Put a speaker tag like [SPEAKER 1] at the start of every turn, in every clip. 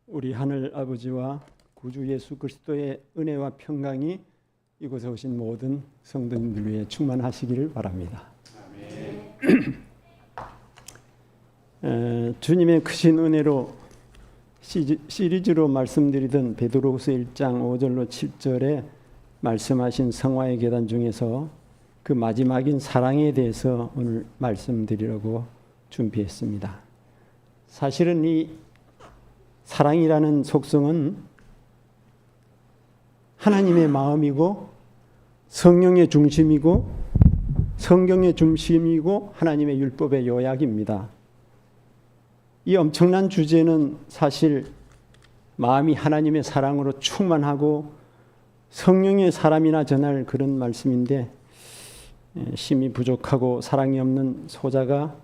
[SPEAKER 1] 우리 하늘 아버지와 구주 예수 그리스도의 은혜와 평강이 이곳에 오신 모든 성도님들 위해 충만하시기를 바랍니다. 주님의 크신 은혜로 시리즈로 말씀드리던 베드로후서 1장 5절로 7절에 말씀하신 성화의 계단 중에서 그 마지막인 사랑에 대해서 오늘 말씀드리려고 준비했습니다. 사실은 이 사랑이라는 속성은 하나님의 마음이고 성령의 중심이고 성경의 중심이고 하나님의 율법의 요약입니다. 이 엄청난 주제는 사실 마음이 하나님의 사랑으로 충만하고 성령의 사람이나 전할 그런 말씀인데 심히 부족하고 사랑이 없는 소자가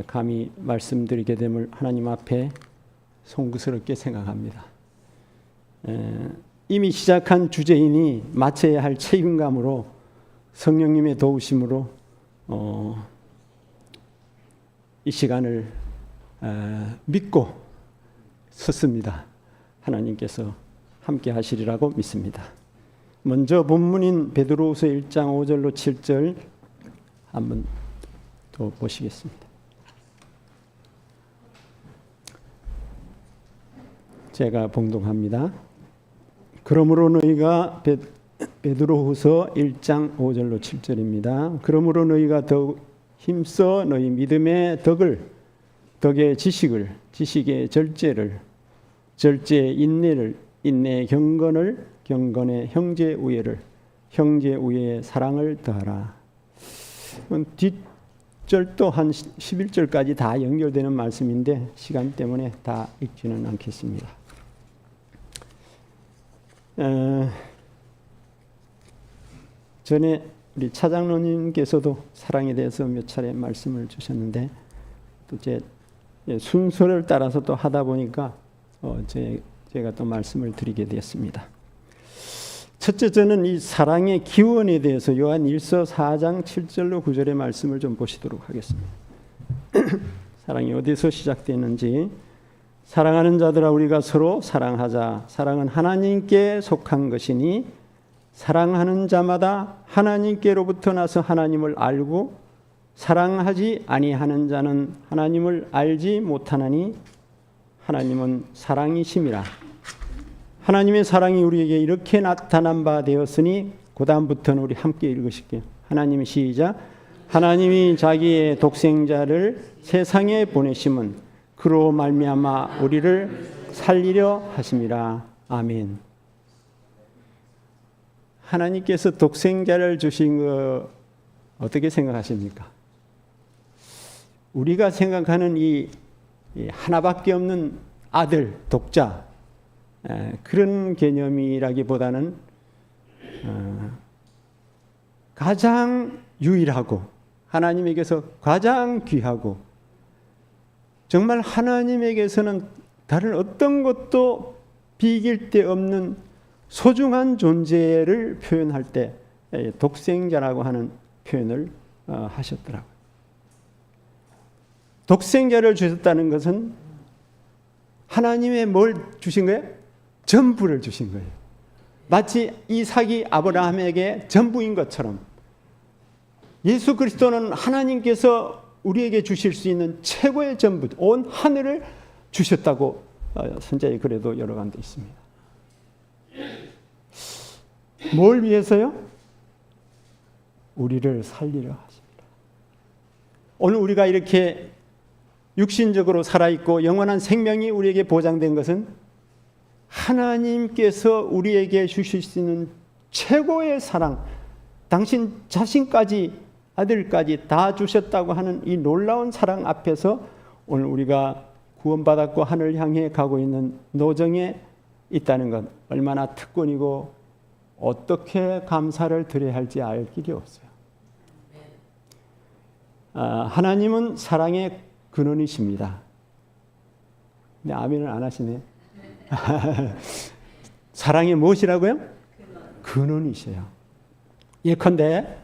[SPEAKER 1] 감히 말씀드리게 됨을 하나님 앞에 송구스럽게 생각합니다. 이미 시작한 주제이니 마쳐야 할 책임감으로 성령님의 도우심으로 이 시간을 믿고 섰습니다. 하나님께서 함께 하시리라고 믿습니다. 먼저 본문인 베드로후서 1장 5절로 7절 한번 또 보시겠습니다. 제가 봉독합니다. 그러므로 너희가 베드로후서 1장 5절로 7절입니다. 그러므로 너희가 더욱 힘써 너희 믿음의 덕을, 덕의 지식을, 지식의 절제를, 절제의 인내를, 인내의 경건을, 경건의 형제 우애를, 형제 우애의 사랑을 더하라. 뒷절도 한 11절까지 다 연결되는 말씀인데 시간 때문에 다 읽지는 않겠습니다. 전에 우리 차장로님께서도 사랑에 대해서 몇 차례 말씀을 주셨는데 또 제 순서를 따라서 또 하다 보니까 제가 또 말씀을 드리게 되었습니다. 첫째, 저는 이 사랑의 기원에 대해서 요한 1서 4장 7절로 9절의 말씀을 좀 보시도록 하겠습니다. 사랑이 어디서 시작되는지. 사랑하는 자들아 우리가 서로 사랑하자. 사랑은 하나님께 속한 것이니 사랑하는 자마다 하나님께로부터 나서 하나님을 알고 사랑하지 아니하는 자는 하나님을 알지 못하나니 하나님은 사랑이심이라. 하나님의 사랑이 우리에게 이렇게 나타난 바 되었으니 그 다음부터는 우리 함께 읽으실게요. 하나님이 시작. 하나님이 자기의 독생자를 세상에 보내심은 그로 말미암아 우리를 살리려 하심이라. 아멘. 하나님께서 독생자를 주신 거 어떻게 생각하십니까? 우리가 생각하는 이 하나밖에 없는 아들, 독자, 그런 개념이라기보다는 가장 유일하고 하나님에게서 가장 귀하고 정말 하나님에게서는 다른 어떤 것도 비길 데 없는 소중한 존재를 표현할 때 독생자라고 하는 표현을 하셨더라고요. 독생자를 주셨다는 것은 하나님의 뭘 주신 거예요? 전부를 주신 거예요. 마치 이삭이 아브라함에게 전부인 것처럼 예수 그리스도는 하나님께서 우리에게 주실 수 있는 최고의 전부, 온 하늘을 주셨다고 선자의 글에도 여러 군데 있습니다. 뭘 위해서요? 우리를 살리려 하십니다. 오늘 우리가 이렇게 육신적으로 살아있고 영원한 생명이 우리에게 보장된 것은 하나님께서 우리에게 주실 수 있는 최고의 사랑, 당신 자신까지 아들까지 다 주셨다고 하는 이 놀라운 사랑 앞에서 오늘 우리가 구원받았고 하늘 향해 가고 있는 노정에 있다는 것 얼마나 특권이고 어떻게 감사를 드려야 할지 알 길이 없어요. 하나님은 사랑의 근원이십니다. 근데 아멘을 안 하시네. 사랑이 무엇이라고요? 근원이셔요. 예컨대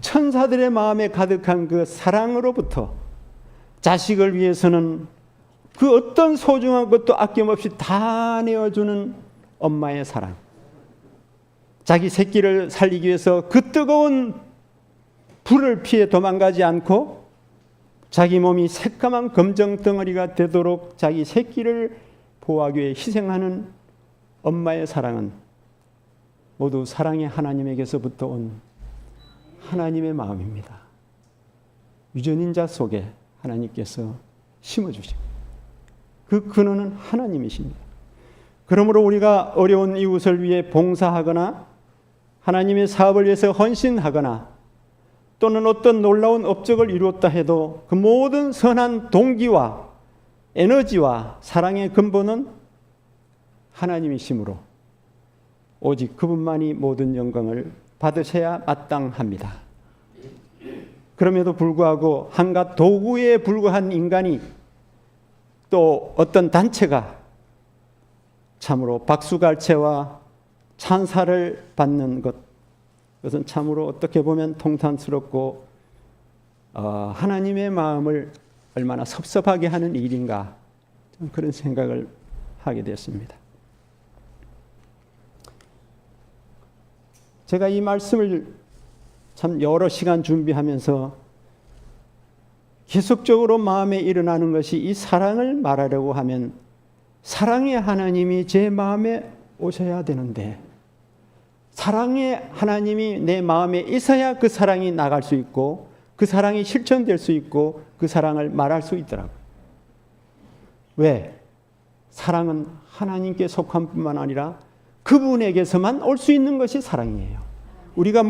[SPEAKER 1] 천사들의 마음에 가득한 그 사랑으로부터 자식을 위해서는 그 어떤 소중한 것도 아낌없이 다 내어주는 엄마의 사랑. 자기 새끼를 살리기 위해서 그 뜨거운 불을 피해 도망가지 않고 자기 몸이 새까만 검정 덩어리가 되도록 자기 새끼를 보호하기 위해 희생하는 엄마의 사랑은 모두 사랑의 하나님에게서부터 온 하나님의 마음입니다. 유전인자 속에 하나님께서 심어주신 그 근원은 하나님이십니다. 그러므로 우리가 어려운 이웃을 위해 봉사하거나 하나님의 사업을 위해서 헌신하거나 또는 어떤 놀라운 업적을 이루었다 해도 그 모든 선한 동기와 에너지와 사랑의 근본은 하나님이시므로 오직 그분만이 모든 영광을 받으셔야 마땅합니다. 그럼에도 불구하고 한갓 도구에 불과한 인간이 또 어떤 단체가 참으로 박수갈채와 찬사를 받는 것, 그것은 참으로 어떻게 보면 통탄스럽고 하나님의 마음을 얼마나 섭섭하게 하는 일인가, 그런 생각을 하게 됐습니다. 제가 이 말씀을 참 여러 시간 준비하면서 계속적으로 마음에 일어나는 것이, 이 사랑을 말하려고 하면 사랑의 하나님이 제 마음에 오셔야 되는데, 사랑의 하나님이 내 마음에 있어야 그 사랑이 나갈 수 있고 그 사랑이 실천될 수 있고 그 사랑을 말할 수 있더라고요. 왜? 사랑은 하나님께 속한 뿐만 아니라 그분에게서만 올 수 있는 것이 사랑이에요. 우리가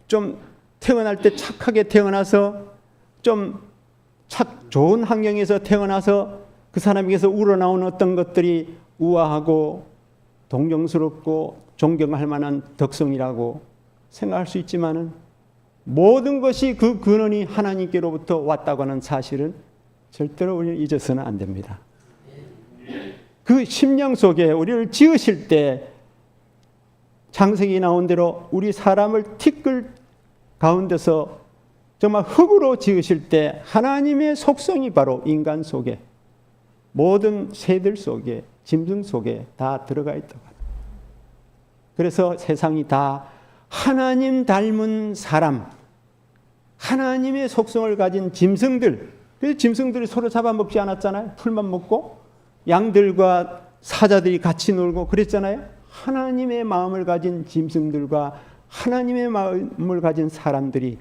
[SPEAKER 1] 좀 태어날 때 착하게 태어나서 좀 좋은 환경에서 태어나서 그 사람에게서 우러나온 어떤 것들이 우아하고 동경스럽고 존경할 만한 덕성이라고 생각할 수 있지만은 모든 것이 그 근원이 하나님께로부터 왔다고 하는 사실은 절대로 우리는 잊어서는 안 됩니다. 그 심령 속에 우리를 지으실 때 창세기 나온 대로 우리 사람을 티끌 가운데서 정말 흙으로 지으실 때 하나님의 속성이 바로 인간 속에, 모든 새들 속에, 짐승 속에 다 들어가 있다고 합니다. 그래서 세상이 다 하나님 닮은 사람, 하나님의 속성을 가진 짐승들, 그래서 짐승들이 서로 잡아먹지 않았잖아요. 풀만 먹고 양들과 사자들이 같이 놀고 그랬잖아요. 하나님의 마음을 가진 짐승들과 하나님의 마음을 가진 사람들이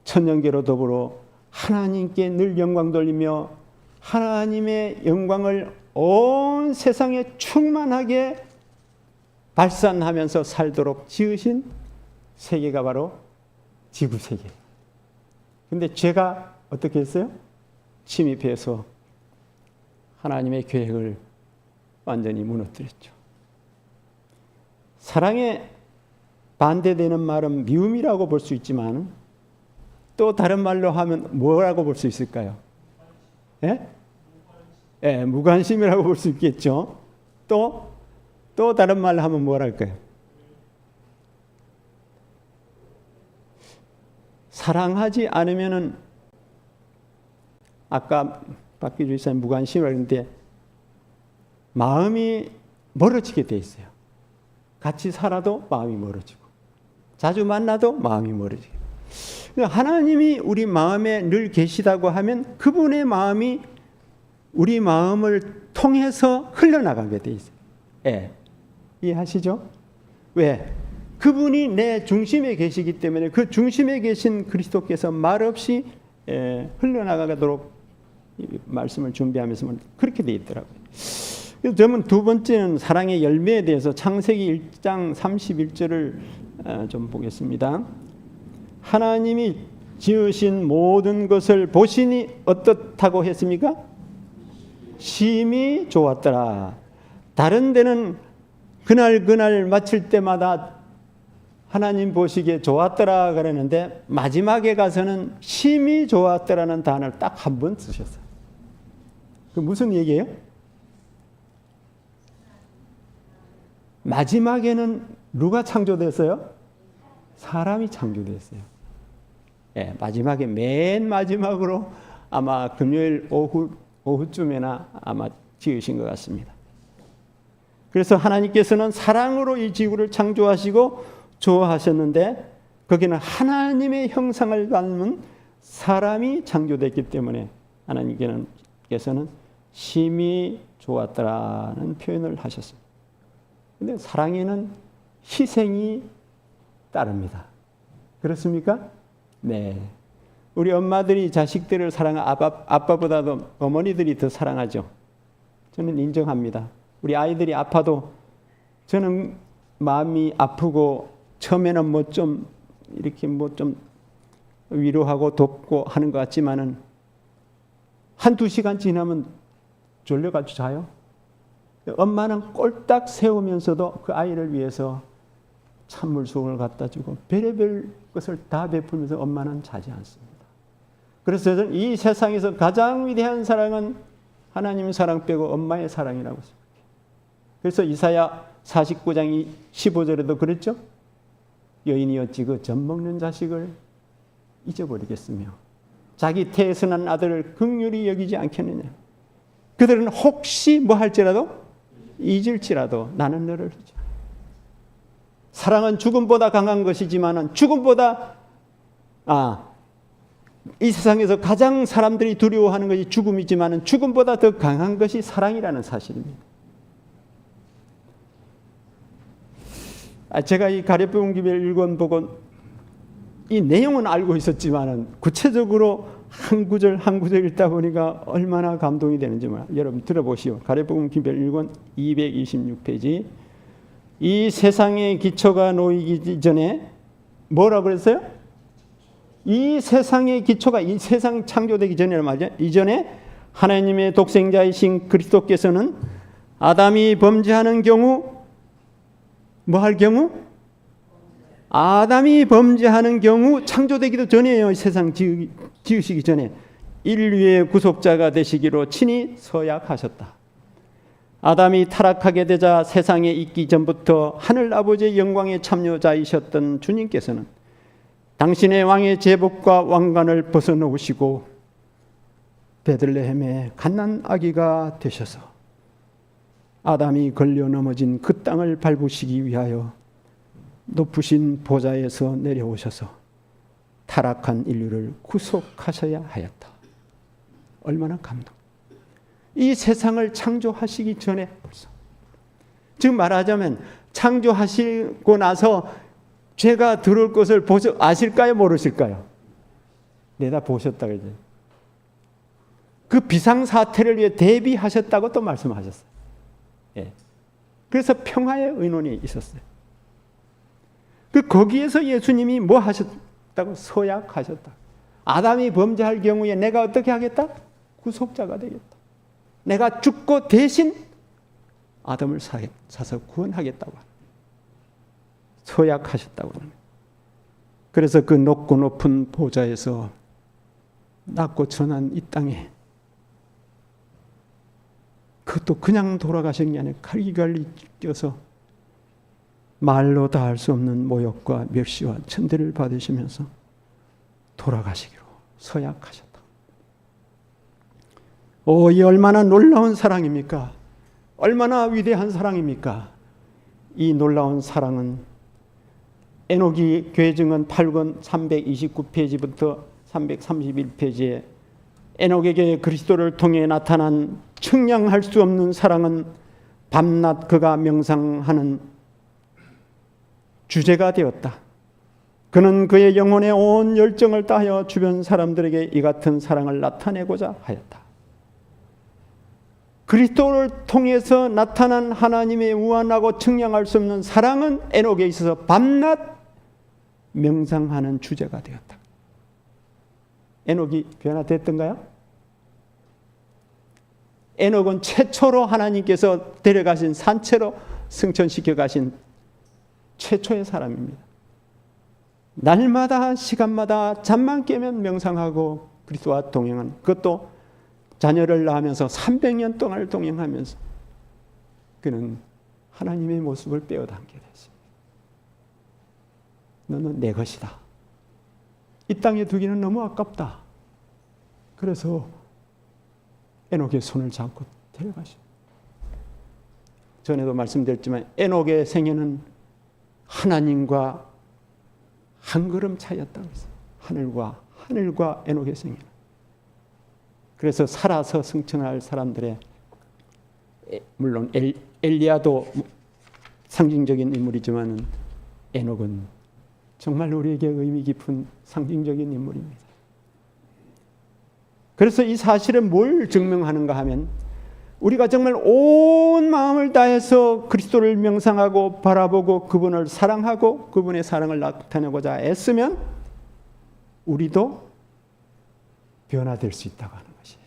[SPEAKER 1] 천년계로 더불어 하나님께 늘 영광 돌리며 하나님의 영광을 온 세상에 충만하게 발산하면서 살도록 지으신 세계가 바로 지구세계예요. 그런데 죄가 어떻게 했어요? 침입해서 하나님의 계획을 완전히 무너뜨렸죠. 사랑에 반대되는 말은 미움이라고 볼 수 있지만 또 다른 말로 하면 뭐라고 볼 수 있을까요? 무관심이라고 볼 수 있겠죠. 또 다른 말로 하면 뭐랄까요? 사랑하지 않으면은, 아까 박기주 이사님 무관심이라고 했는데 마음이 멀어지게 돼 있어요. 같이 살아도 마음이 멀어지고 자주 만나도 마음이 멀어지고. 하나님이 우리 마음에 늘 계시다고 하면 그분의 마음이 우리 마음을 통해서 흘러나가게 돼 있어요. 이해하시죠? 왜? 그분이 내 중심에 계시기 때문에 그 중심에 계신 그리스도께서 말없이 흘러나가도록 말씀을 준비하면서 그렇게 돼 있더라고요. 그래서 저는 두 번째는 사랑의 열매에 대해서 창세기 1장 31절을 좀 보겠습니다. 하나님이 지으신 모든 것을 보시니 어떻다고 했습니까? 심히 좋았더라. 다른 데는 그날 마칠 때마다 하나님 보시기에 좋았더라 그랬는데 마지막에 가서는 심히 좋았더라는 단어를 딱 한 번 쓰셨어요. 그 무슨 얘기예요? 마지막에는 누가 창조됐어요? 사람이 창조됐어요. 마지막에 맨 마지막으로 아마 금요일 오후쯤에나 아마 지으신 것 같습니다. 그래서 하나님께서는 사랑으로 이 지구를 창조하시고 조화하셨는데 거기는 하나님의 형상을 닮은 사람이 창조됐기 때문에 하나님께서는 심히 좋았더라는 표현을 하셨습니다. 그런데 사랑에는 희생이 따릅니다. 그렇습니까? 네. 우리 엄마들이 자식들을 아빠보다도 어머니들이 더 사랑하죠. 저는 인정합니다. 우리 아이들이 아파도 저는 마음이 아프고 처음에는 이렇게 위로하고 돕고 하는 것 같지만은 한두 시간 지나면 졸려가지고 자요. 엄마는 꼴딱 세우면서도 그 아이를 위해서 찬물속을 갖다 주고 별의별 것을 다 베풀면서 엄마는 자지 않습니다. 그래서 저는 이 세상에서 가장 위대한 사랑은 하나님 사랑 빼고 엄마의 사랑이라고 생각해요. 그래서 이사야 49장 15절에도 그랬죠. 여인이 어찌 그 젖 먹는 자식을 잊어버리겠으며 자기 태에서 난 아들을 긍휼히 여기지 않겠느냐. 그들은 혹시 뭐 할지라도 잊을지라도 나는 너를 잊지 않아. 사랑은 죽음보다 강한 것이지만 죽음보다 이 세상에서 가장 사람들이 두려워하는 것이 죽음이지만 죽음보다 더 강한 것이 사랑이라는 사실입니다. 제가 이 가랴포 기별 1권 보고 이 내용은 알고 있었지만 구체적으로 한 구절 한 구절 읽다 보니까 얼마나 감동이 되는지 여러분 들어보시오. 가랴포 기별 1권 226페이지. 이 세상의 기초가 놓이기 전에 뭐라고 그랬어요? 이 세상의 기초가 이 세상 창조되기 전이란 말이죠. 이전에 하나님의 독생자이신 그리스도께서는 아담이 범죄하는 경우 뭐 할 경우? 아담이 범죄하는 경우 창조되기도 전이에요. 세상 지으시기 전에 인류의 구속자가 되시기로 친히 서약하셨다. 아담이 타락하게 되자 세상에 있기 전부터 하늘 아버지의 영광의 참여자이셨던 주님께서는 당신의 왕의 제복과 왕관을 벗어놓으시고 베들레헴에 갓난 아기가 되셔서 아담이 걸려 넘어진 그 땅을 밟으시기 위하여 높으신 보좌에서 내려오셔서 타락한 인류를 구속하셔야 하였다. 얼마나 감동. 이 세상을 창조하시기 전에 벌써. 즉 말하자면 창조하시고 나서 죄가 들어올 것을 아실까요? 모르실까요? 내다 보셨다 그러죠. 그 비상사태를 위해 대비하셨다고 또 말씀하셨어요. 예. 그래서 평화의 의논이 있었어요. 거기에서 예수님이 뭐 하셨다고? 서약하셨다. 아담이 범죄할 경우에 내가 어떻게 하겠다? 구속자가 되겠다. 내가 죽고 대신 아담을 사서 구원하겠다고 서약하셨다고 합니다. 그래서 그 높고 높은 보좌에서 낮고 천한 이 땅에 그것도 그냥 돌아가신 게 아니라 칼갈리 껴서 말로 다 할 수 없는 모욕과 멸시와 천대를 받으시면서 돌아가시기로 서약하셨다. 이 얼마나 놀라운 사랑입니까? 얼마나 위대한 사랑입니까? 이 놀라운 사랑은 에녹이 괴증은 8권 329페이지부터 331페이지에 에녹에게 그리스도를 통해 나타난 측량할 수 없는 사랑은 밤낮 그가 명상하는 주제가 되었다. 그는 그의 영혼의 온 열정을 다하여 주변 사람들에게 이 같은 사랑을 나타내고자 하였다. 그리스도를 통해서 나타난 하나님의 무한하고 측량할 수 없는 사랑은 에녹에 있어서 밤낮 명상하는 주제가 되었다. 에녹이 변화됐던가요? 에녹은 최초로 하나님께서 데려가신 산채로 승천시켜 가신 최초의 사람입니다. 날마다 시간마다 잠만 깨면 명상하고 그리스도와 동행한, 그것도 자녀를 낳으면서 300년 동안 동행하면서 그는 하나님의 모습을 빼어담게 됐습니다. 너는 내 것이다. 이 땅에 두기는 너무 아깝다. 그래서 에녹의 손을 잡고 데려가시오. 전에도 말씀드렸지만 에녹의 생애는 하나님과 한 걸음 차이였다고 했어요. 하늘과 에녹의 생애. 그래서 살아서 승천할 사람들의, 물론 엘리야도 상징적인 인물이지만 에녹은 정말 우리에게 의미 깊은 상징적인 인물입니다. 그래서 이 사실은 뭘 증명하는가 하면 우리가 정말 온 마음을 다해서 그리스도를 명상하고 바라보고 그분을 사랑하고 그분의 사랑을 나타내고자 애쓰면 우리도 변화될 수 있다고 하는 것이에요.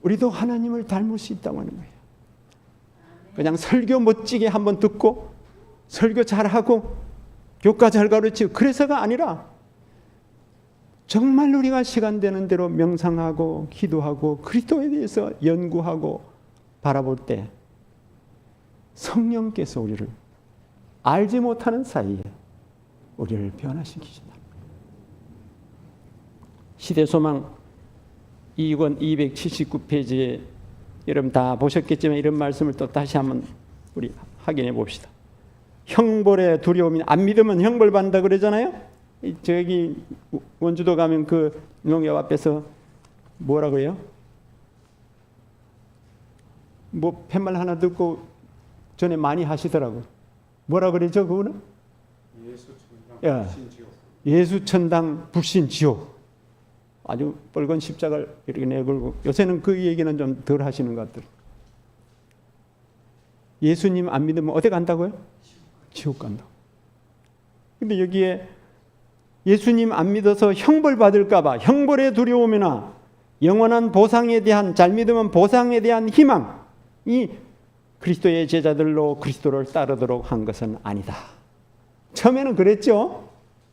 [SPEAKER 1] 우리도 하나님을 닮을 수 있다고 하는 거예요. 그냥 설교 멋지게 한번 듣고 설교 잘하고 교과 잘 가르치고 그래서가 아니라 정말 우리가 시간 되는 대로 명상하고 기도하고 그리스도에 대해서 연구하고 바라볼 때 성령께서 우리를 알지 못하는 사이에 우리를 변화시키신다. 시대소망 2권 279페이지에 여러분 다 보셨겠지만 이런 말씀을 또 다시 한번 우리 확인해 봅시다. 형벌의 두려움이, 안 믿으면 형벌 받는다 그러잖아요. 저기 원주도 가면 그 농협 앞에서 뭐라 그래요? 뭐 팻말 하나 듣고 전에 많이 하시더라고. 뭐라 그러죠 그거는? 예수천당 불신지옥. 예수천당 불신지옥. 아주 뻘건 십자가를 이렇게 내걸고, 요새는 그 얘기는 좀 덜 하시는 것 같더라고요. 예수님 안 믿으면 어디 간다고요? 지옥 간다고. 근데 여기에 예수님 안 믿어서 형벌 받을까 봐 형벌의 두려움이나 영원한 보상에 대한, 잘 믿으면 보상에 대한 희망이 그리스도의 제자들로 그리스도를 따르도록 한 것은 아니다. 처음에는 그랬죠.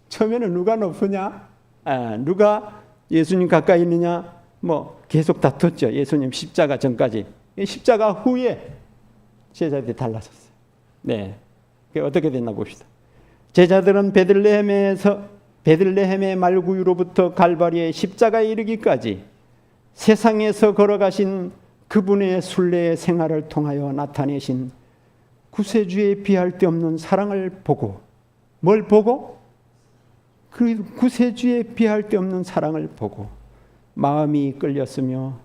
[SPEAKER 1] 처음에는 누가 높으냐, 누가 예수님 가까이 있느냐, 뭐 계속 다퉜죠. 예수님 십자가 전까지. 십자가 후에 제자들이 달라졌어요. 네, 그게 어떻게 됐나 봅시다. 제자들은 베들레헴의 말구유로부터 갈바리의 십자가에 이르기까지 세상에서 걸어가신 그분의 순례의 생활을 통하여 나타내신 구세주의 비할 데 없는 사랑을 보고, 뭘 보고? 그 구세주의 비할 데 없는 사랑을 보고 마음이 끌렸으며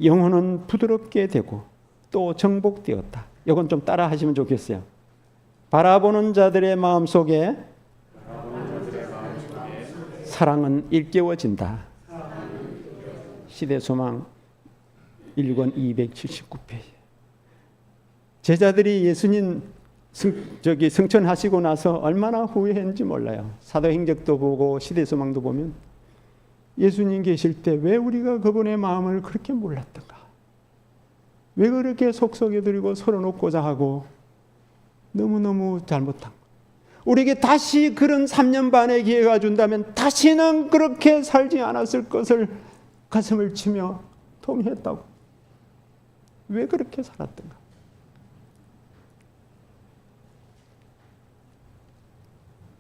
[SPEAKER 1] 영혼은 부드럽게 되고 또 정복되었다. 이건 좀 따라 하시면 좋겠어요. 바라보는 자들의 마음 속에 사랑은 일깨워진다. 시대소망 1권 279페이지. 제자들이 예수님 승천하시고 나서 얼마나 후회했는지 몰라요. 사도행적도 보고 시대소망도 보면 예수님 계실 때 왜 우리가 그분의 마음을 그렇게 몰랐던가, 왜 그렇게 속삭여드리고 서러놓고자 하고 너무너무 잘못한 거. 우리에게 다시 그런 3년 반의 기회가 준다면 다시는 그렇게 살지 않았을 것을 가슴을 치며 통회했다고. 왜 그렇게 살았던가.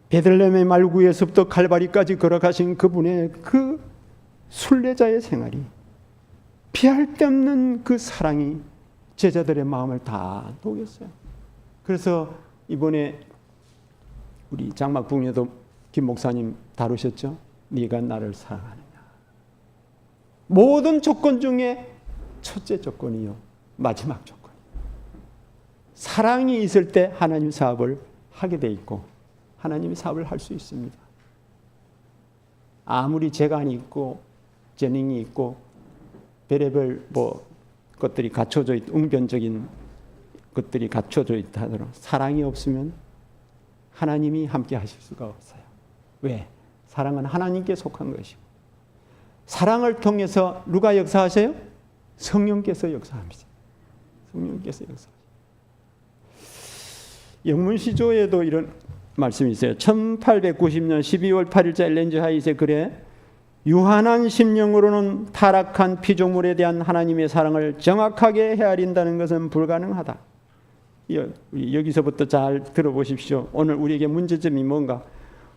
[SPEAKER 1] 베들레헴의 말구에서부터 칼바리까지 걸어가신 그분의 그 순례자의 생활이, 피할 데 없는 그 사랑이 제자들의 마음을 다 녹였어요. 그래서 이번에 우리 장막북녀도 김 목사님 다루셨죠? 네가 나를 사랑하느냐. 모든 조건 중에 첫째 조건이요, 마지막 조건. 사랑이 있을 때 하나님 사업을 하게 돼 있고 하나님이 사업을 할 수 있습니다. 아무리 재간이 있고 재능이 있고 별의별 것들이 갖춰져 있, 웅변적인 것들이 갖춰져 있다 하더라도 사랑이 없으면 하나님이 함께 하실 수가 없어요. 왜? 사랑은 하나님께 속한 것이고, 사랑을 통해서 누가 역사하세요? 성령께서 역사합니다. 성령께서 역사하세요. 영문시조에도 이런 말씀이 있어요. 1890년 12월 8일자 엘렌즈 하이트의 글에 유한한 심령으로는 타락한 피조물에 대한 하나님의 사랑을 정확하게 헤아린다는 것은 불가능하다. 여기서부터 잘 들어보십시오. 오늘 우리에게 문제점이 뭔가?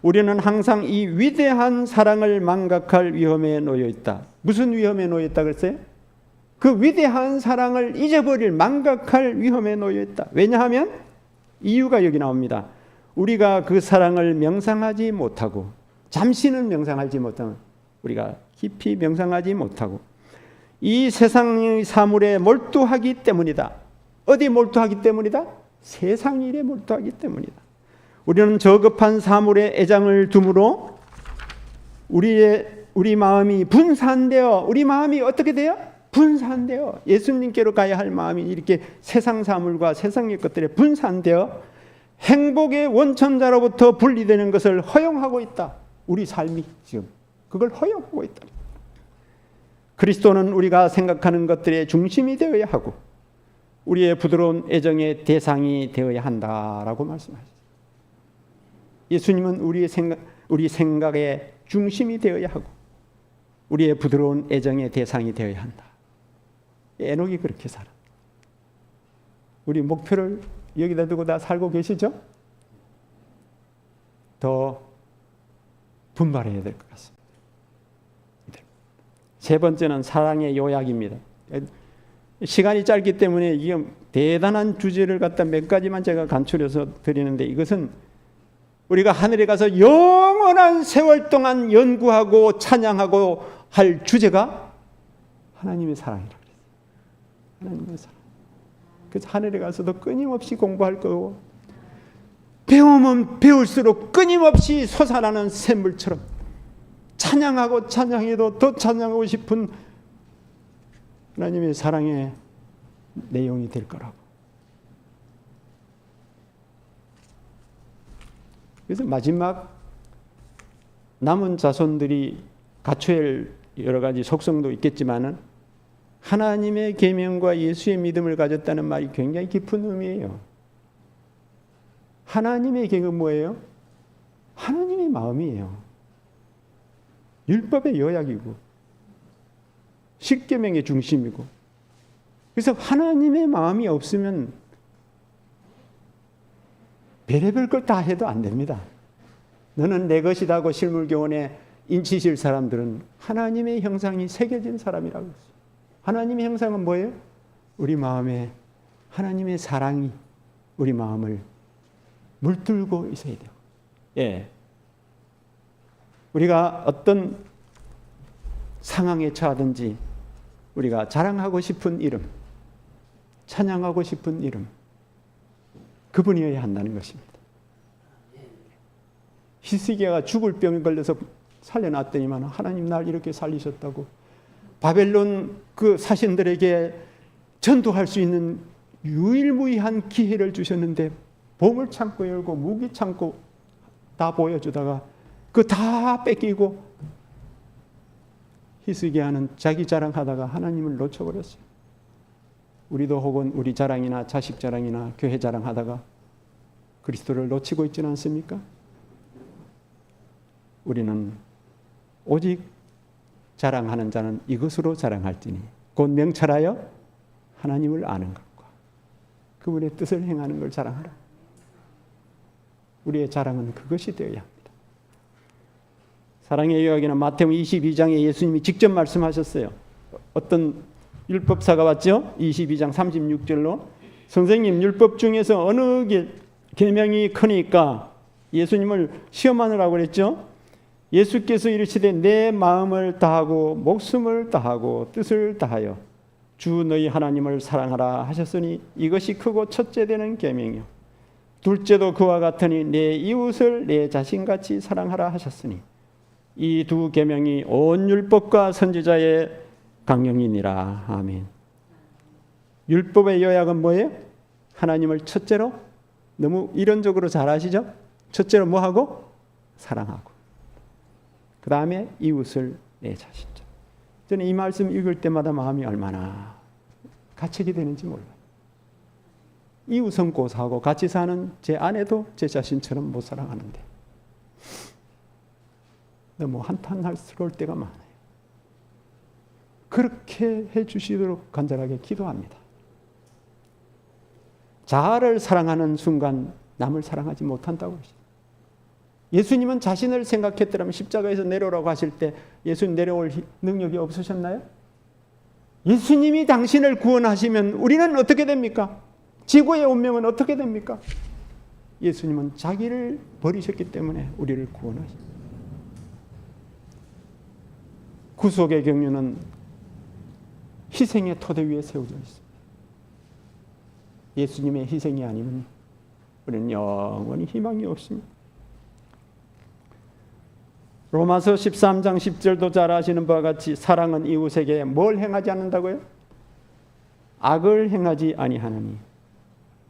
[SPEAKER 1] 우리는 항상 이 위대한 사랑을 망각할 위험에 놓여 있다. 무슨 위험에 놓였다 그랬어요? 그 위대한 사랑을 잊어버릴 망각할 위험에 놓여있다. 왜냐하면 이유가 여기 나옵니다. 우리가 그 사랑을 명상하지 못하고, 잠시는 명상하지 못하면 우리가 깊이 명상하지 못하고 이 세상의 사물에 몰두하기 때문이다. 어디 몰두하기 때문이다? 세상 일에 몰두하기 때문이다. 우리는 저급한 사물에 애장을 두므로 우리 마음이 분산되어, 우리 마음이 어떻게 돼요? 분산되어 예수님께로 가야 할 마음이 이렇게 세상 사물과 세상의 것들에 분산되어 행복의 원천자로부터 분리되는 것을 허용하고 있다. 우리 삶이 지금 그걸 허용하고 있다. 그리스도는 우리가 생각하는 것들의 중심이 되어야 하고 우리의 부드러운 애정의 대상이 되어야 한다라고 말씀하셨어요. 예수님은 우리 생각의 중심이 되어야 하고 우리의 부드러운 애정의 대상이 되어야 한다. 에녹이 그렇게 살아. 우리 목표를 여기다 두고 다 살고 계시죠? 더 분발해야 될 것 같습니다. 세 번째는 사랑의 요약입니다. 시간이 짧기 때문에 이게 대단한 주제를 갖다 몇 가지만 제가 간추려서 드리는데, 이것은 우리가 하늘에 가서 영원한 세월 동안 연구하고 찬양하고 할 주제가 하나님의 사랑이라고 그랬어요. 하나님의 사랑. 그래서 하늘에 가서도 끊임없이 공부할 거고, 배우면 배울수록 끊임없이 솟아나는 샘물처럼 찬양하고 찬양해도 더 찬양하고 싶은 하나님의 사랑의 내용이 될 거라고. 그래서 마지막 남은 자손들이 갖춰야 여러 가지 속성도 있겠지만은 하나님의 계명과 예수의 믿음을 가졌다는 말이 굉장히 깊은 의미예요. 하나님의 계명은 뭐예요? 하나님의 마음이에요. 율법의 요약이고 십계명의 중심이고, 그래서 하나님의 마음이 없으면 별의별 걸 다 해도 안 됩니다. 너는 내 것이다고 실물교원에 인치실 사람들은 하나님의 형상이 새겨진 사람이라고 했어요. 하나님의 형상은 뭐예요? 우리 마음에 하나님의 사랑이 우리 마음을 물들고 있어야 돼요. 예. 우리가 어떤 상황에 처하든지 우리가 자랑하고 싶은 이름, 찬양하고 싶은 이름, 그분이어야 한다는 것입니다. 히스기야가 죽을 병에 걸려서 살려놨더니만 하나님 날 이렇게 살리셨다고 바벨론 그 사신들에게 전도할 수 있는 유일무이한 기회를 주셨는데 보물 창고 열고 무기 창고 다 보여주다가 그 다 뺏기고 히스기야는 자기 자랑하다가 하나님을 놓쳐버렸어요. 우리도 혹은 우리 자랑이나 자식 자랑이나 교회 자랑하다가 그리스도를 놓치고 있지는 않습니까? 우리는 오직 자랑하는 자는 이것으로 자랑할지니 곧 명철하여 하나님을 아는 것과 그분의 뜻을 행하는 걸 자랑하라. 우리의 자랑은 그것이 되어야 합니다. 사랑의 요약에는 마태복음 22장에 예수님이 직접 말씀하셨어요. 어떤 율법사가 왔죠? 22장 36절로 선생님, 율법 중에서 어느 계명이 크니까 예수님을 시험하느라고 그랬죠? 예수께서 이르시되 내 마음을 다하고 목숨을 다하고 뜻을 다하여 주 너희 하나님을 사랑하라 하셨으니 이것이 크고 첫째 되는 계명이요 둘째도 그와 같으니 내 이웃을 내 자신같이 사랑하라 하셨으니 이 두 계명이 온 율법과 선지자의 강령이니라. 아멘. 율법의 요약은 뭐예요? 하나님을 첫째로, 너무 이론적으로 잘 아시죠? 첫째로 뭐하고? 사랑하고 그 다음에 이웃을 내 자신처럼. 저는 이 말씀 읽을 때마다 마음이 얼마나 가책이 되는지 몰라요. 이웃은 고사하고 같이 사는 제 아내도 제 자신처럼 못 사랑하는데 너무 한탄스러울 때가 많아요. 그렇게 해주시도록 간절하게 기도합니다. 자아를 사랑하는 순간 남을 사랑하지 못한다고 하시죠. 예수님은 자신을 생각했더라면 십자가에서 내려오라고 하실 때 예수님 내려올 능력이 없으셨나요? 예수님이 당신을 구원하시면 우리는 어떻게 됩니까? 지구의 운명은 어떻게 됩니까? 예수님은 자기를 버리셨기 때문에 우리를 구원하십니다. 구속의 경륜은 희생의 토대 위에 세워져 있습니다. 예수님의 희생이 아니면 우리는 영원히 희망이 없습니다. 로마서 13장 10절도 잘 아시는 바와 같이 사랑은 이웃에게 뭘 행하지 않는다고요? 악을 행하지 아니하느니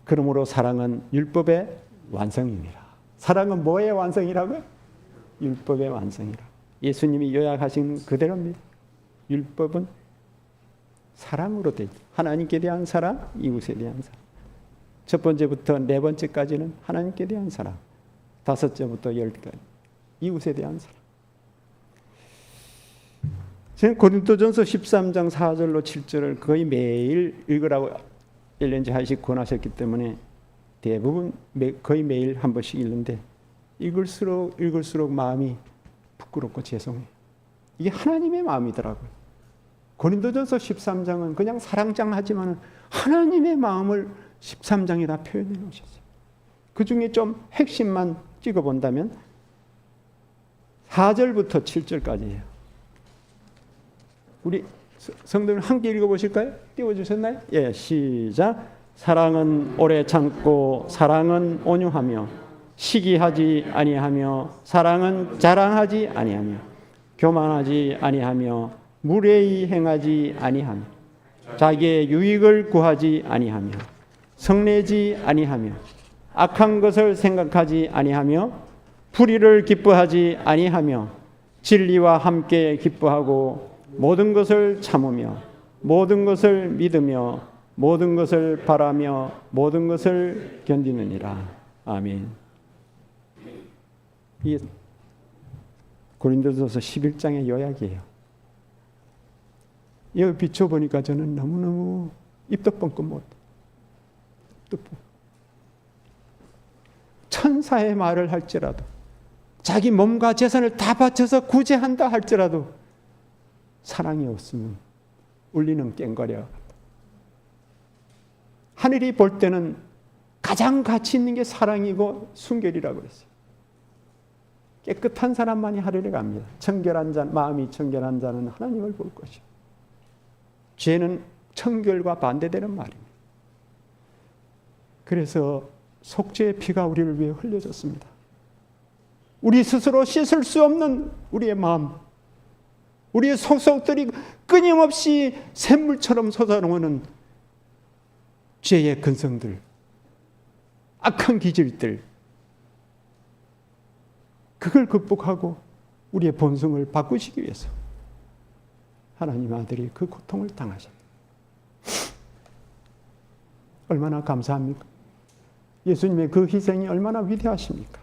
[SPEAKER 1] 그러므로 사랑은 율법의 완성입니다. 사랑은 뭐의 완성이라고요? 율법의 완성이라. 예수님이 요약하신 그대로입니다. 율법은 사랑으로 되죠. 하나님께 대한 사랑, 이웃에 대한 사랑. 첫 번째부터 네 번째까지는 하나님께 대한 사랑. 다섯째부터 열까지 이웃에 대한 사랑. 저는 고린도전서 13장 4절로 7절을 거의 매일 읽으라고 1년째 하씩 권하셨기 때문에 대부분 거의 매일 한 번씩 읽는데 읽을수록 마음이 부끄럽고 죄송해요. 이게 하나님의 마음이더라고요. 고린도전서 13장은 그냥 사랑장 하지만 하나님의 마음을 13장에다 표현해 놓으셨어요. 그 중에 좀 핵심만 찍어본다면 4절부터 7절까지예요. 우리 성도님 함께 읽어보실까요? 띄워주셨나요? 예, 시작. 사랑은 오래 참고 사랑은 온유하며 시기하지 아니하며 사랑은 자랑하지 아니하며 교만하지 아니하며 무례히 행하지 아니하며 자기의 유익을 구하지 아니하며 성내지 아니하며 악한 것을 생각하지 아니하며 불의를 기뻐하지 아니하며 진리와 함께 기뻐하고 모든 것을 참으며 모든 것을 믿으며 모든 것을 바라며 모든 것을 견디느니라. 아멘. 이 고린도전서 11장의 요약이에요. 여기 비춰보니까 저는 너무너무 입도 뻥끗 못해. 천사의 말을 할지라도 자기 몸과 재산을 다 바쳐서 구제한다 할지라도 사랑이 없으면 울리는 꽹과리와 같다. 하늘이 볼 때는 가장 가치 있는 게 사랑이고 순결이라고 그랬어요. 깨끗한 사람만이 하늘에 갑니다. 청결한 자, 마음이 청결한 자는 하나님을 볼 것이요. 죄는 청결과 반대되는 말입니다. 그래서 속죄의 피가 우리를 위해 흘려졌습니다. 우리 스스로 씻을 수 없는 우리의 마음, 우리의 속속들이 끊임없이 샘물처럼 솟아오르는 죄의 근성들, 악한 기질들, 그걸 극복하고 우리의 본성을 바꾸시기 위해서 하나님 아들이 그 고통을 당하셨다. 얼마나 감사합니까? 예수님의 그 희생이 얼마나 위대하십니까?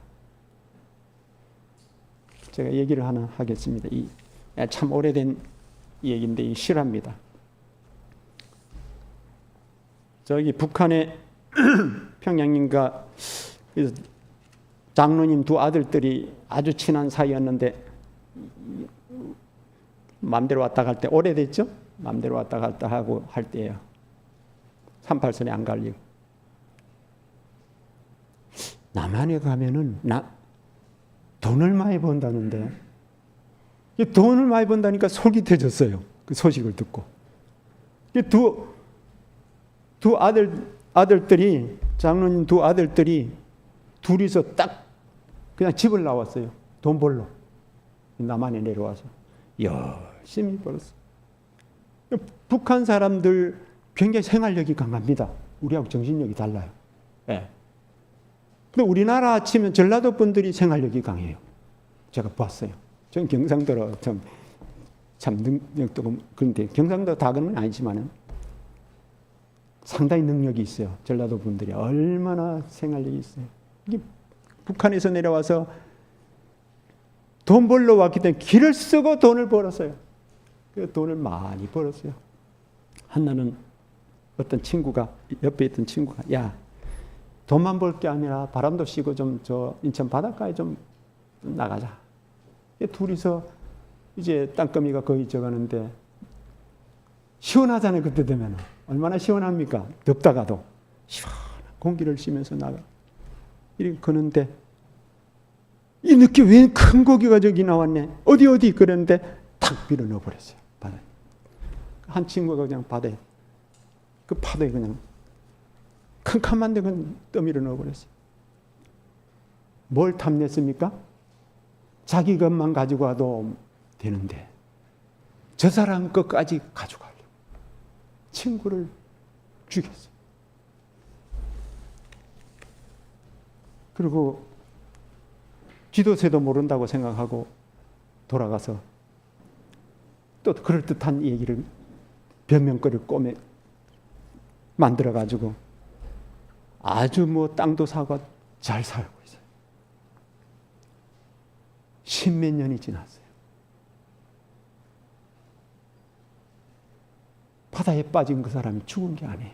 [SPEAKER 1] 제가 얘기를 하나 하겠습니다. 이 참 오래된 얘기인데 이 실화입니다. 저기 북한의 평양님과 장로님 두 아들들이 아주 친한 사이였는데 마음대로 왔다 갈 때 오래됐죠? 마음대로 왔다 갔다 하고 할 때예요. 38선에 안 갈리고. 남한에 가면은 돈을 많이 번다는데 돈을 많이 번다니까 솔깃해졌어요. 그 소식을 듣고. 두 아들들이 장로님 두 아들들이 둘이서 딱 그냥 집을 나왔어요. 돈 벌러. 남한에 내려와서 열심히 벌었어요. 북한 사람들 굉장히 생활력이 강합니다. 우리하고 정신력이 달라요. 네. 근데 우리나라 치면 전라도 분들이 생활력이 강해요. 제가 봤어요. 전 경상도로 참 능력도 그런데 경상도 다 그런 건 아니지만은 상당히 능력이 있어요. 전라도 분들이 얼마나 생활력이 있어요. 이게 북한에서 내려와서 돈 벌러 왔기 때문에 길을 쓰고 돈을 벌었어요. 그 돈을 많이 벌었어요. 한나는 어떤 친구가 옆에 있던 친구가 야 돈만 벌 게 아니라 바람도 쐬고 좀 저 인천 바닷가에 좀 나가자. 둘이서 이제 땅거미가 거의 져가는데 시원하잖아요. 그때 되면 얼마나 시원합니까? 덥다가도 시원한 공기를 쉬면서 나가. 이렇게 그는데 이 늦게 웬 큰 고기가 저기 나왔네. 어디 그랬는데 탁 밀어 넣어버렸어요. 바다에. 한 친구가 그냥 바다에 그 파도에 그냥 캄캄한데 그냥 떠밀어 넣어버렸어요. 뭘 탐냈습니까? 자기 것만 가지고 와도 되는데 저 사람 것까지 가져가려고 친구를 죽였어요. 그리고 쥐도새도 모른다고 생각하고 돌아가서 또 그럴듯한 얘기를 변명거리를 꼬매 만들어가지고 아주 뭐 땅도 사고 잘 살고 있어요. 십몇 년이 지났어요. 바다에 빠진 그 사람이 죽은 게 아니에요.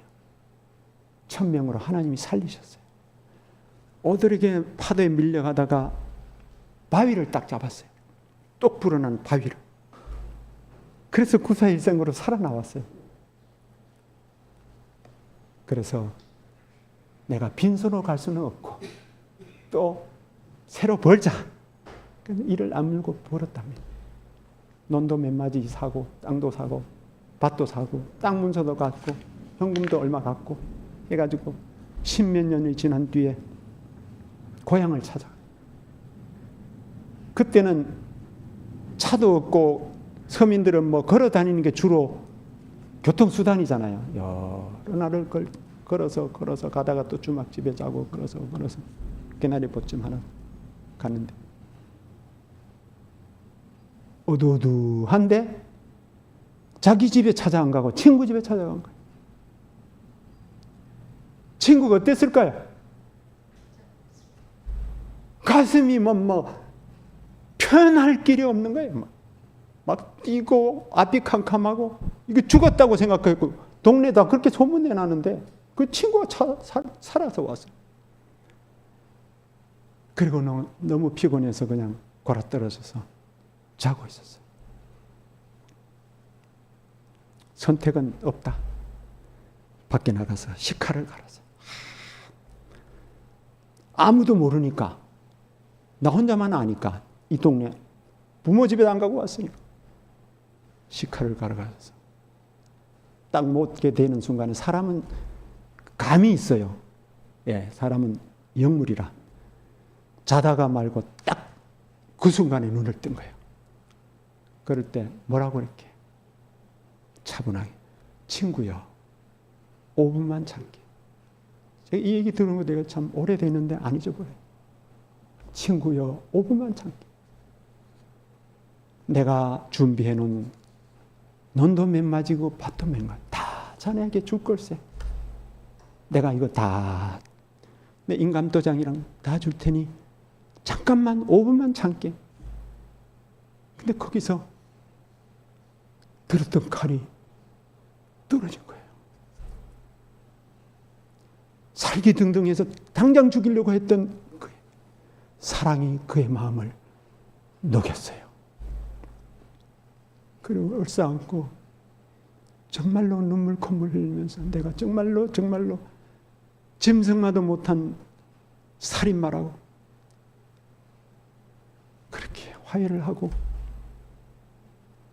[SPEAKER 1] 천명으로 하나님이 살리셨어요. 오들에게 파도에 밀려가다가 바위를 딱 잡았어요. 똑 불어난 바위를. 그래서 구사일생으로 살아나왔어요. 그래서 내가 빈손으로 갈 수는 없고 또 새로 벌자. 이를 악물고 벌었답니다. 논도 몇 마디 사고 땅도 사고 밭도 사고 땅 문서도 갖고 현금도 얼마 갖고 해가지고 십몇 년이 지난 뒤에 고향을 찾아. 그때는 차도 없고 서민들은 뭐 걸어 다니는 게 주로 교통수단이잖아요. 여러 날을 걸어서 가다가 또 주막집에 자고 걸어서 개나리 보쯤 하나 가는데 어두어두한데 자기 집에 찾아 안 가고 친구 집에 찾아간 거예요. 친구가 어땠을까요? 가슴이 표현할 길이 없는 거예요. 막 뛰고 앞이 캄캄하고 이거 죽었다고 생각했고 동네다 그렇게 소문내 나는데 그 친구가 살아서 왔어요. 그리고 너무 피곤해서 그냥 골아떨어져서 자고 있었어요. 선택은 없다. 밖에 나가서 식칼을 갈았어요. 아무도 모르니까 나 혼자만 아니까 이 동네 부모 집에 안 가고 왔으니까 식칼을 갈아가서 딱 못게 되는 순간에 사람은 감이 있어요. 예, 사람은 영물이라 자다가 말고 딱 그 순간에 눈을 뜬 거예요. 그럴 때 뭐라고 이렇게 차분하게 친구여 5분만 참게. 제가 이 얘기 들은 거 내가 참 오래됐는데 안 잊어버려요. 친구여 5분만 참게. 내가 준비해 놓은 논도 몇 마지고 밭도 몇 마지 다 자네에게 줄 걸세. 내가 이거 다 내 인감도장이랑 다 줄 테니 잠깐만 5분만 참게. 근데 거기서 들었던 칼이 떨어진 거예요. 살기등등해서 당장 죽이려고 했던 그의 사랑이 그의 마음을 녹였어요. 그리고 얼싸안고 정말로 눈물 콧물 흘리면서 내가 정말로 짐승마도 못한 살인마라고 그렇게 화해를 하고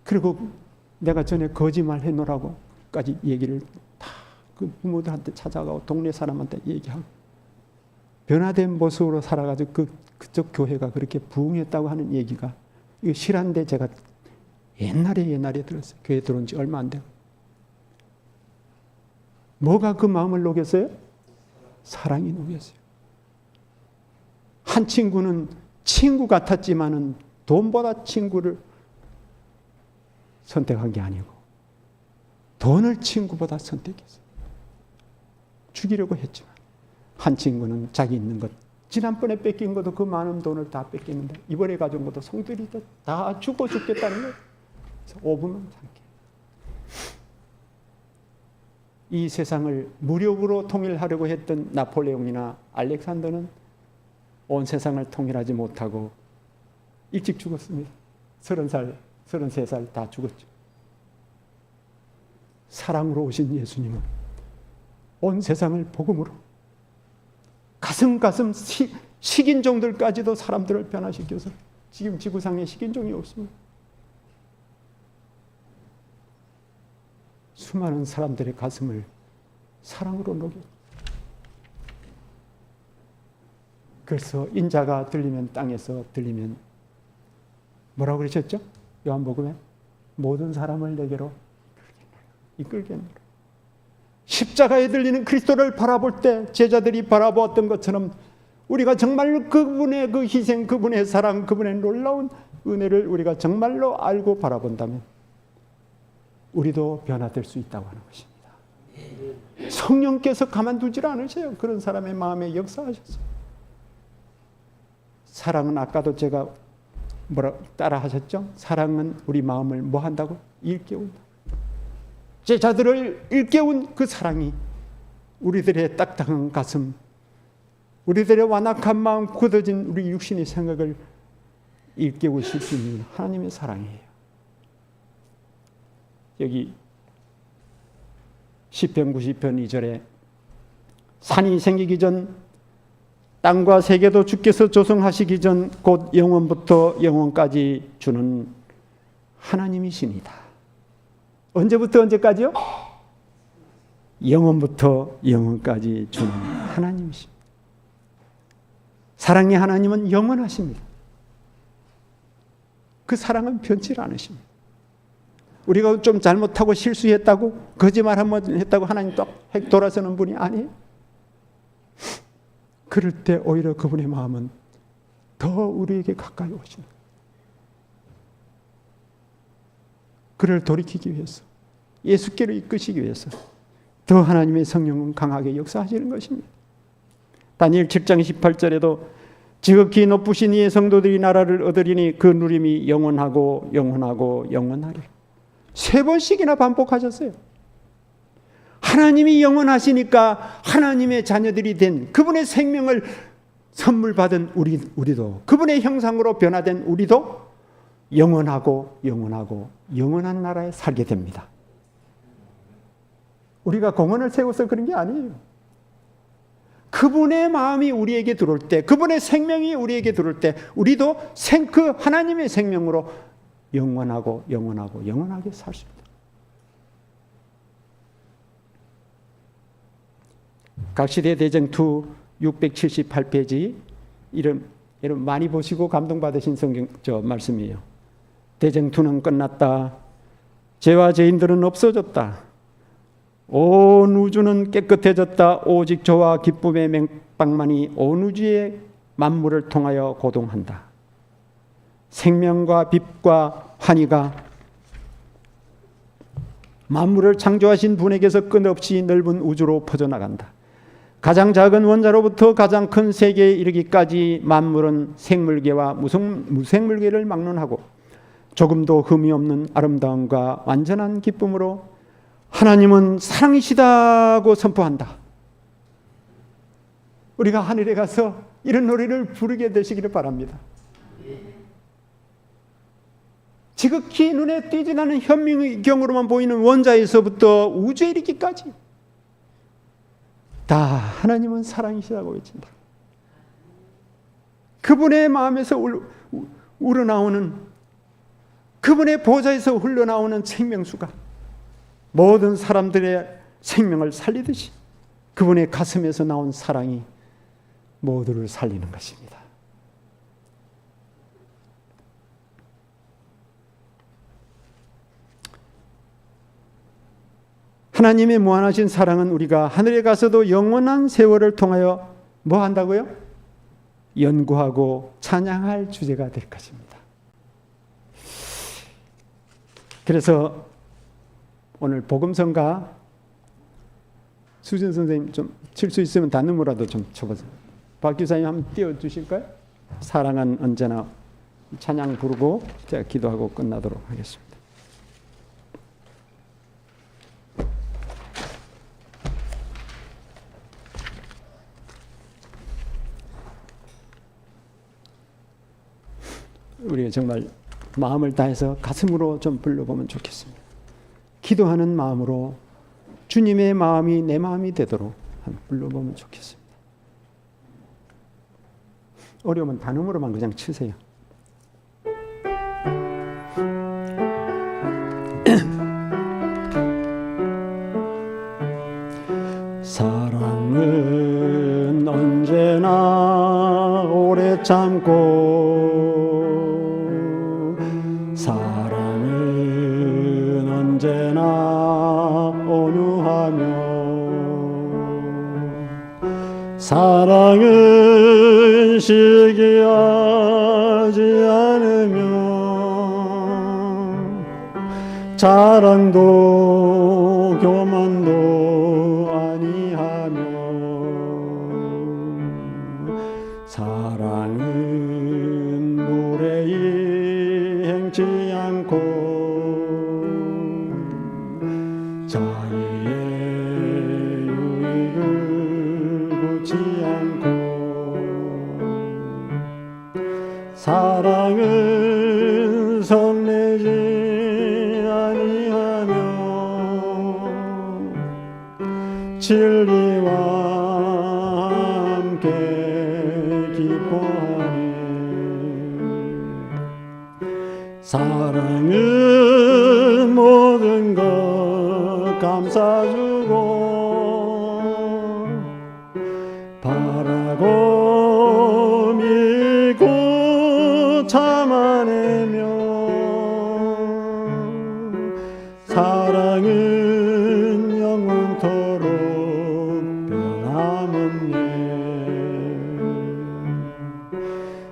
[SPEAKER 1] 그리고 내가 전에 거짓말 해놓으라고까지 얘기를 다 그 부모들한테 찾아가고 동네 사람한테 얘기하고 변화된 모습으로 살아가지고 그쪽 교회가 그렇게 부흥했다고 하는 얘기가 이거 실한데 제가 옛날에 들었어요. 교회 들어온 지 얼마 안 돼요. 뭐가 그 마음을 녹였어요? 사랑이 녹였어요. 한 친구는 친구 같았지만은 돈보다 친구를 선택한 게 아니고 돈을 친구보다 선택했어요. 죽이려고 했지만 한 친구는 자기 있는 것 지난번에 뺏긴 것도 그 많은 돈을 다 뺏겼는데 이번에 가져온 것도 성들이 다 죽고 죽겠다는 거예요. 그래서 5분만 참게. 이 세상을 무력으로 통일하려고 했던 나폴레옹이나 알렉산더는 온 세상을 통일하지 못하고 일찍 죽었습니다. 30살, 33살 다 죽었죠. 사랑으로 오신 예수님은 온 세상을 복음으로 가슴 식인종들까지도 사람들을 변화시켜서 지금 지구상에 식인종이 없습니다. 수많은 사람들의 가슴을 사랑으로 녹여. 그래서 인자가 들리면 땅에서 들리면 뭐라고 그러셨죠? 요한복음에 모든 사람을 내게로 이끌겠노라. 십자가에 들리는 그리스도를 바라볼 때 제자들이 바라보았던 것처럼 우리가 정말로 그분의 그 희생, 그분의 사랑, 그분의 놀라운 은혜를 우리가 정말로 알고 바라본다면 우리도 변화될 수 있다고 하는 것입니다. 성령께서 가만두질 않으세요. 그런 사람의 마음에 역사하셨어요. 사랑은 아까도 제가 따라 하셨죠? 사랑은 우리 마음을 뭐 한다고? 일깨운다. 제자들을 일깨운 그 사랑이 우리들의 딱딱한 가슴, 우리들의 완악한 마음, 굳어진 우리 육신의 생각을 일깨우실 수 있는 하나님의 사랑이에요. 여기 시편 90편 2절에 산이 생기기 전 땅과 세계도 주께서 조성하시기 전 곧 영원부터 영원까지 주는 하나님이시니다. 언제부터 언제까지요? 영원부터 영원까지 주는 하나님이십니다. 사랑의 하나님은 영원하십니다. 그 사랑은 변치 않으십니다. 우리가 좀 잘못하고 실수했다고 거짓말 한번 했다고 하나님 또 돌아서는 분이 아니에요. 그럴 때 오히려 그분의 마음은 더 우리에게 가까이 오십니다. 그를 돌이키기 위해서, 예수께로 이끄시기 위해서 더 하나님의 성령은 강하게 역사하시는 것입니다. 다니엘 7장 18절에도 지극히 높으신 이의 성도들이 나라를 얻으리니 그 누림이 영원하고 영원하고 영원하리라. 3번씩이나 반복하셨어요. 하나님이 영원하시니까 하나님의 자녀들이 된 그분의 생명을 선물 받은 우리도, 그분의 형상으로 변화된 우리도 영원하고 영원하고 영원한 나라에 살게 됩니다. 우리가 공원을 세워서 그런 게 아니에요. 그분의 마음이 우리에게 들어올 때, 그분의 생명이 우리에게 들어올 때 우리도 그 하나님의 생명으로 영원하고 영원하고 영원하게 사십니다. 각시대 대쟁투 678페이지 이름 많이 보시고 감동받으신 성경 말씀이에요. 대쟁투는 끝났다. 죄와 죄인들은 없어졌다. 온 우주는 깨끗해졌다. 오직 저와 기쁨의 맹빵만이 온 우주의 만물을 통하여 고동한다. 생명과 빛과 환희가 만물을 창조하신 분에게서 끝없이 넓은 우주로 퍼져나간다. 가장 작은 원자로부터 가장 큰 세계에 이르기까지 만물은 생물계와 무생물계를 막론하고 조금도 흠이 없는 아름다움과 완전한 기쁨으로 하나님은 사랑이시다고 선포한다. 우리가 하늘에 가서 이런 노래를 부르게 되시기를 바랍니다. 지극히 눈에 띄지 않는 현미경으로만 보이는 원자에서부터 우주에 이르기까지 다 하나님은 사랑이시라고 외친다. 그분의 마음에서 우러나오는, 그분의 보좌에서 흘러나오는 생명수가 모든 사람들의 생명을 살리듯이 그분의 가슴에서 나온 사랑이 모두를 살리는 것입니다. 하나님의 무한하신 사랑은 우리가 하늘에 가서도 영원한 세월을 통하여 뭐 한다고요? 연구하고 찬양할 주제가 될 것입니다. 그래서 오늘 복음성가 수진 선생님 좀 칠 수 있으면 단음으로라도 좀 쳐보세요. 박 교사님 한번 띄워주실까요? 사랑은 언제나 찬양 부르고 제가 기도하고 끝나도록 하겠습니다. 우리가 정말 마음을 다해서 가슴으로 좀 불러보면 좋겠습니다. 기도하는 마음으로 주님의 마음이 내 마음이 되도록 한번 불러보면 좋겠습니다. 어려우면 단음으로만 그냥 치세요. 사랑은 언제나 오래 참고 사랑은 언제나 온유하며 사랑은 시기하지 않으며 자랑도 교만도 아니하며 사랑은 무례히 행치 않고 자기의 유익을 구치 않고 사랑은 성내지 아니하며 진리와 함께 기뻐하네. 사랑은 모든 것 감싸주고 바라고 믿고 참아내며 사랑은 영원토록 변함없네.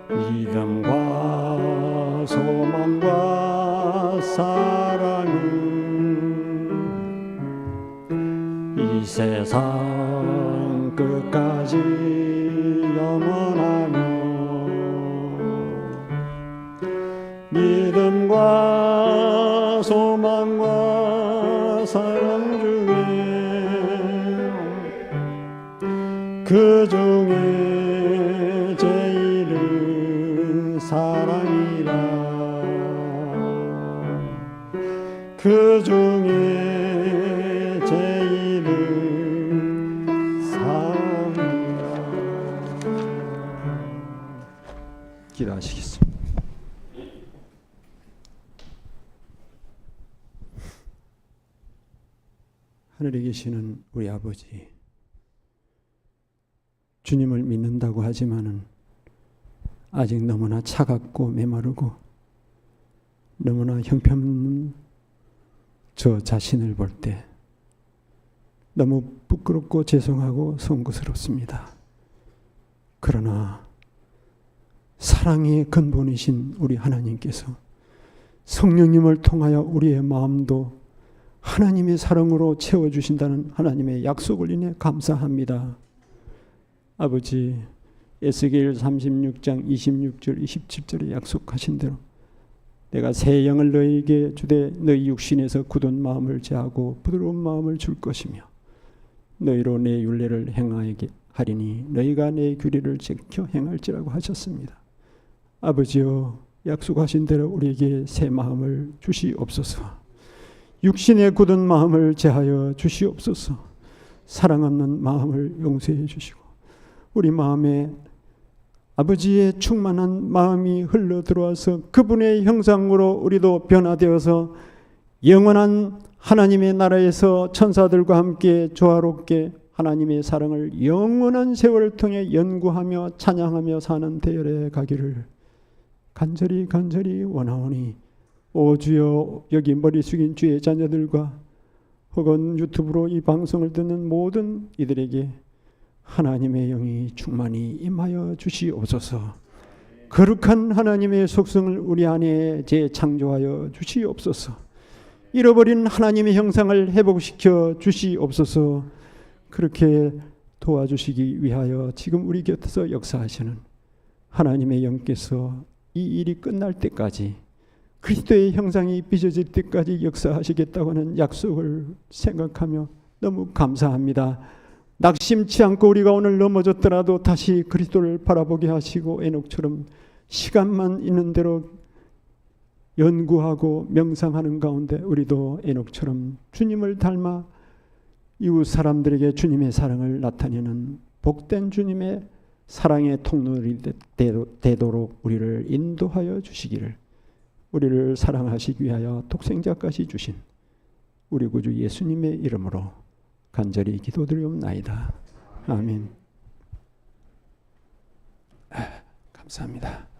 [SPEAKER 1] 믿음과 소망과 사랑은 이 세상 끝까지 영원하며 믿음과 소망과 사랑 중에 그 중에 제일은 사랑이라. 그 중에 제일은 사랑이라. 기도하시겠습니다. 하늘에 계시는 우리 아버지, 주님을 믿는다고 하지만은 아직 너무나 차갑고 메마르고 너무나 형편없는 저 자신을 볼 때 너무 부끄럽고 죄송하고 송구스럽습니다. 그러나 사랑의 근본이신 우리 하나님께서 성령님을 통하여 우리의 마음도 하나님의 사랑으로 채워주신다는 하나님의 약속을 인해 감사합니다. 아버지, 에스겔 36장 26절 27절에 약속하신 대로 내가 새 영을 너희에게 주되 너희 육신에서 굳은 마음을 제하고 부드러운 마음을 줄 것이며 너희로 내 율례를 행하게 하리니 너희가 내 규례를 지켜 행할지라고 하셨습니다. 아버지여, 약속하신 대로 우리에게 새 마음을 주시옵소서. 육신의 굳은 마음을 제하여 주시옵소서. 사랑 없는 마음을 용서해 주시고 우리 마음에 아버지의 충만한 마음이 흘러 들어와서 그분의 형상으로 우리도 변화되어서 영원한 하나님의 나라에서 천사들과 함께 조화롭게 하나님의 사랑을 영원한 세월을 통해 연구하며 찬양하며 사는 대열에 가기를 간절히 원하오니 오 주여, 여기 머리 숙인 주의 자녀들과 혹은 유튜브로 이 방송을 듣는 모든 이들에게 하나님의 영이 충만히 임하여 주시옵소서. 거룩한 하나님의 속성을 우리 안에 재창조하여 주시옵소서. 잃어버린 하나님의 형상을 회복시켜 주시옵소서. 그렇게 도와주시기 위하여 지금 우리 곁에서 역사하시는 하나님의 영께서 이 일이 끝날 때까지 그리스도의 형상이 빚어질 때까지 역사하시겠다고 하는 약속을 생각하며 너무 감사합니다. 낙심치 않고 우리가 오늘 넘어졌더라도 다시 그리스도를 바라보게 하시고 에녹처럼 시간만 있는 대로 연구하고 명상하는 가운데 우리도 에녹처럼 주님을 닮아 이웃 사람들에게 주님의 사랑을 나타내는 복된 주님의 사랑의 통로이 되도록 우리를 인도하여 주시기를, 우리를 사랑하시기 위하여 독생자까지 주신 우리 구주 예수님의 이름으로 간절히 기도드리옵나이다. 아멘. 감사합니다.